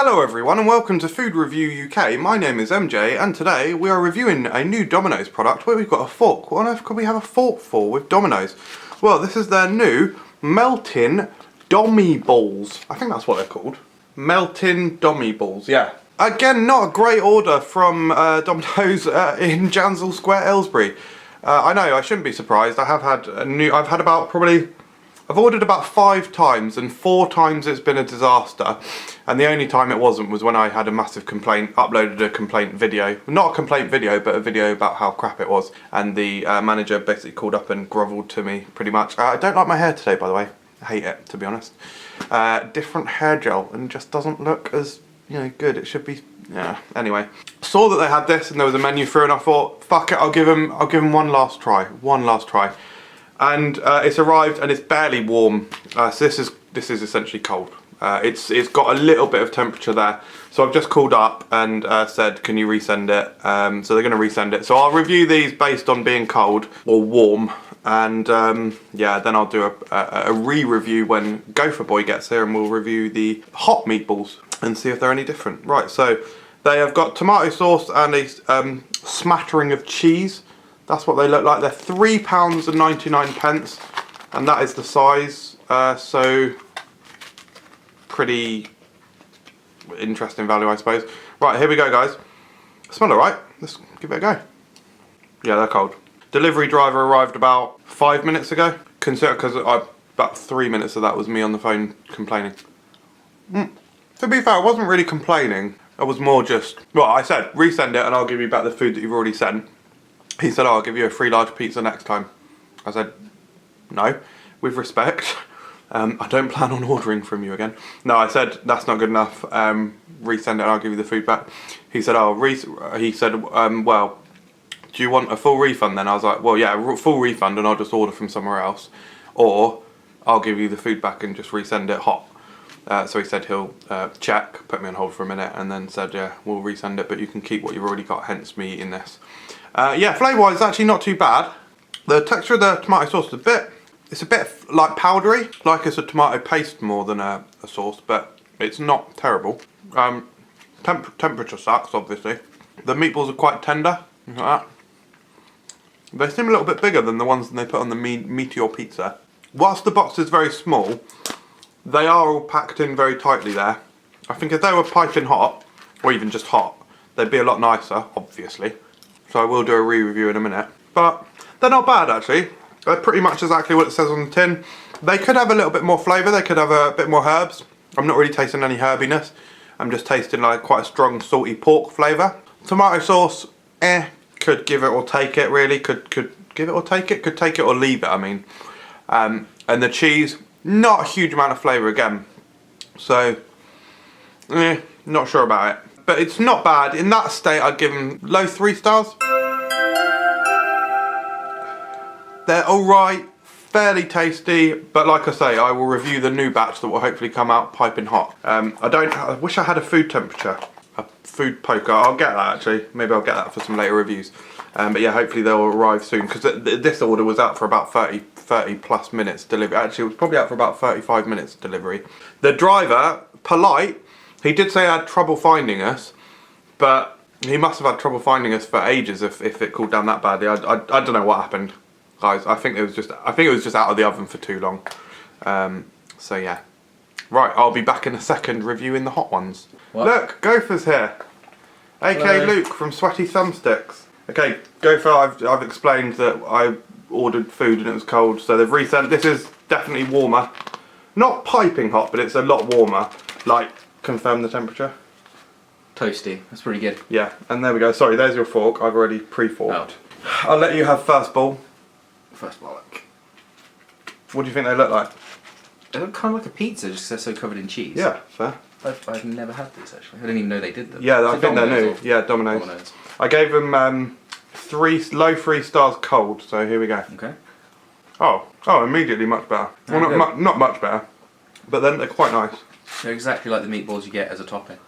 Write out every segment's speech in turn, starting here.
Hello everyone and welcome to Food Review UK. My name is MJ and today we are reviewing a new Domino's product where we've got a fork. What on earth could we have a fork for with Domino's? Well, this is their new Meltin Domi-Balls. I think that's what they're called. Meltin Domi-Balls, yeah. Again, not a great order from Domino's in Jansel Square, Aylesbury. I know, I shouldn't be surprised. I've ordered about 5 times and 4 times it's been a disaster, and the only time it wasn't was when I had a massive complaint, uploaded a complaint video, not a complaint video but a video about how crap it was, and the manager basically called up and grovelled to me pretty much. I don't like my hair today, by the way. I hate it, to be honest. Different hair gel and just doesn't look as, good. It should be, yeah. Anyway, saw that they had this and there was a menu through and I thought, fuck it, I'll give them one last try. And it's arrived and it's barely warm, so this is essentially cold. It's got a little bit of temperature there, so I've just called up and said, can you resend it? So they're going to resend it. So I'll review these based on being cold or warm, and yeah, then I'll do a re-review when Gopher Boy gets here, and we'll review the hot meatballs and see if they're any different. Right, so they have got tomato sauce and a smattering of cheese. That's what they look like. They're £3.99, and that is the size. So pretty interesting value, I suppose. Right, here we go, guys. Smell alright. Let's give it a go. Yeah, they're cold. Delivery driver arrived about 5 minutes ago. Consider, because about 3 minutes of that was me on the phone complaining. To be fair, I wasn't really complaining. I was more just, well, I said resend it and I'll give you back the food that you've already sent. He said, oh, I'll give you a free large pizza next time. I said, no, with respect. I don't plan on ordering from you again. No, I said, that's not good enough. Resend it and I'll give you the food back. He said, oh, well, do you want a full refund then? I was like, well, yeah, full refund and I'll just order from somewhere else. Or I'll give you the food back and just resend it hot. So he said he'll check, put me on hold for a minute, and then said, yeah, we'll resend it, but you can keep what you've already got, hence me eating this. Yeah, flavour-wise, it's actually not too bad. The texture of the tomato sauce is a bit like powdery, like it's a tomato paste more than a sauce, but it's not terrible. Temperature sucks, obviously. The meatballs are quite tender, like that. They seem a little bit bigger than the ones they put on the Meteor pizza. Whilst the box is very small, they are all packed in very tightly there. I think if they were piping hot, or even just hot, they'd be a lot nicer, obviously. So I will do a re-review in a minute. But they're not bad, actually. They're pretty much exactly what it says on the tin. They could have a little bit more flavour, they could have a bit more herbs. I'm not really tasting any herbiness. I'm just tasting like quite a strong salty pork flavour. Tomato sauce, could give it or take it, really. Could give it or take it, could take it or leave it, I mean. And the cheese, not a huge amount of flavour again. So, not sure about it. But it's not bad. In that state, I'd give them low 3 stars. They're alright, fairly tasty, but like I say, I will review the new batch that will hopefully come out piping hot. I wish I had a food temperature, a food poker. I'll get that actually. Maybe I'll get that for some later reviews. But yeah, hopefully they'll arrive soon, because this order was out for about 30 plus minutes delivery. Actually, it was probably out for about 35 minutes delivery. The driver, polite, he did say he had trouble finding us, but he must have had trouble finding us for ages if it cooled down that badly. I don't know what happened, guys. I think it was just out of the oven for too long. So yeah. Right, I'll be back in a second reviewing the hot ones. What? Look, Gopher's here. AK Luke from Sweaty Thumbsticks. Okay, Gopher, I've explained that I ordered food and it was cold, so they've resent. This is definitely warmer. Not piping hot, but it's a lot warmer. Like, confirm the temperature. Toasty, that's pretty good. Yeah, and there we go. Sorry, there's your fork. I've already pre-forked. Oh. I'll let you have first ball. First ball. What do you think they look like? They look kind of like a pizza, just they're so covered in cheese. Yeah, fair. I've never had these actually. I didn't even know they did them. Yeah, I think they're new. Yeah, Domino's. I gave them low 3 stars cold, so here we go. Okay. Oh, immediately much better. Well, not much better, but then they're quite nice. They're exactly like the meatballs you get as a topping.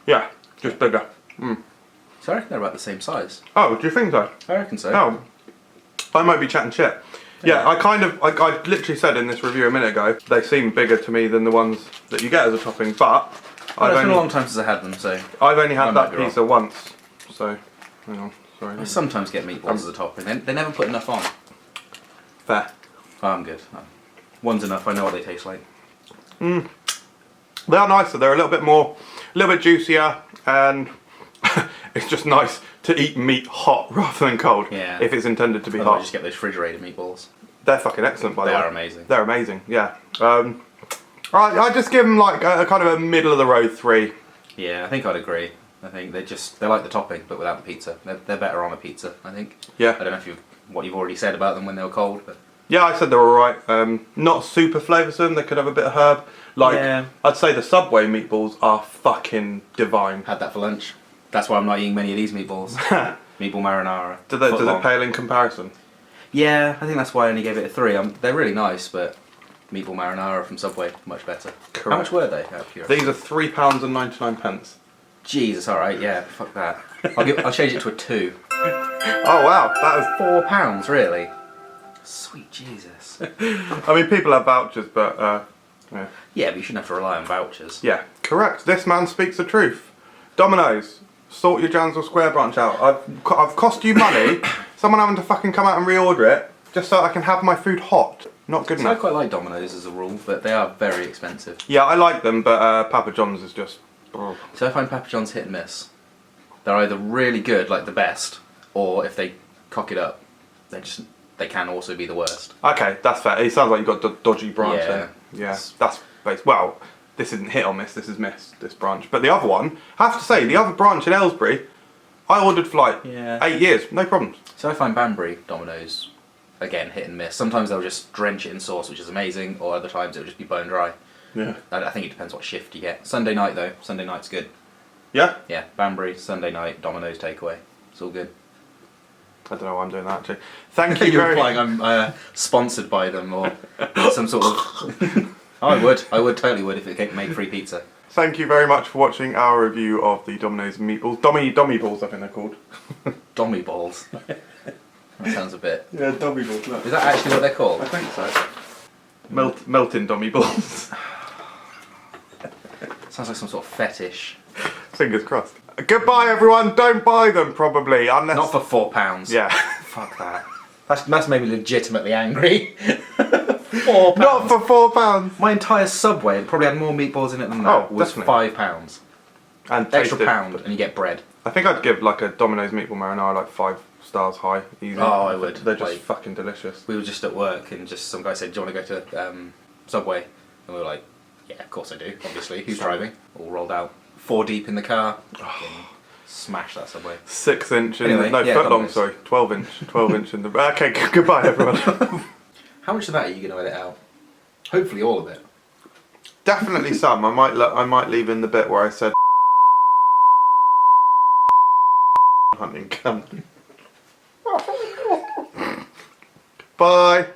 Yeah, just bigger. So I reckon they're about the same size. Oh, do you think so? I reckon so. Oh, I might be chatting shit. Yeah, I literally said in this review a minute ago, they seem bigger to me than the ones that you get as a topping, but Oh, it's been a long time since I had them, so... I've only had I might that be pizza once, so... Hang on, sorry. I sometimes get meatballs as a topping. They never put enough on. Fair. Oh, I'm good. One's enough, I know what they taste like. They are nicer, they're a little bit juicier, and it's just nice to eat meat hot rather than cold, Yeah. if it's intended to be Otherwise, hot. just get those refrigerated meatballs. They're fucking excellent, by the way. They are amazing. They're amazing, yeah. I just give them like a kind of a middle of the road 3. Yeah, I think I'd agree. I think they're like the topping, but without the pizza. They're better on a pizza, I think. Yeah. I don't know if what you've already said about them when they were cold, but... Yeah, I said they were alright. Not super flavoursome, they could have a bit of herb. Like, Yeah. I'd say the Subway meatballs are fucking divine. Had that for lunch. That's why I'm not eating many of these meatballs. Meatball marinara. Does it pale in comparison? Yeah, I think that's why I only gave it a 3. They're really nice, but meatball marinara from Subway, much better. Correct. How much were they, out of curiosity? These are £3.99. Jesus, alright, yeah, fuck that. I'll change it to a 2. Oh wow, that was... £4, really? Sweet Jesus. I mean, people have vouchers, but yeah. Yeah, but you shouldn't have to rely on vouchers. Yeah, correct. This man speaks the truth. Domino's, sort your Jansel Square branch out. I've cost you money. Someone having to fucking come out and reorder it just so I can have my food hot. Not good So I enough. quite like Domino's as a rule, but they are very expensive. Yeah, I like them, but Papa John's is just... Oh. So I find Papa John's hit and miss. They're either really good, like the best, or if they cock it up, they can also be the worst. Okay, that's fair. It sounds like you've got a dodgy branch Yeah. there. Yeah, that's based. Well, this isn't hit or miss, this is miss, this branch. But the other one, I have to say, the other branch in Aylesbury, I ordered for like 8 years, no problems. So I find Banbury Domino's, again, hit and miss. Sometimes they'll just drench it in sauce, which is amazing, or other times it'll just be bone dry. Yeah. I think it depends what shift you get. Sunday night though, Sunday night's good. Yeah? Yeah, Banbury, Sunday night, Domino's takeaway. It's all good. I don't know why I'm doing that actually. Thank you You're very implying I'm sponsored by them or some sort of... I would, totally would if it made free pizza. Thank you very much for watching our review of the Dominos Meatballs. Domi-Balls, I think they're called. Domi-Balls. That sounds a bit... Yeah, Domi-Balls, look. Is that actually what they're called? I think so. Meltin Domi-Balls. Sounds like some sort of fetish. Fingers crossed. Goodbye everyone, don't buy them probably, unless... Not for £4. Yeah. Fuck that. That's made me legitimately angry. £4. Not for £4. My entire Subway had probably had more meatballs in it than that. Oh, was definitely. £5. And Extra tasted. pound and you get bread. I think I'd give like a Domino's meatball marinara like 5 stars high, easy. Oh, I would. They're just Like- fucking delicious. We were just at work and just some guy said, do you want to go to Subway? And we were like, yeah, of course I do, obviously. Who's driving? All rolled out. 4 deep in the car. Smash that Subway. 6 inch in Anyway, no, yeah, foot long, Domino's. sorry. 12 inch. 12 inch in the... Okay, goodbye everyone. How much of that are you going to edit out? Hopefully all of it. Definitely some. I might leave in the bit where I said hunting cunt. Bye.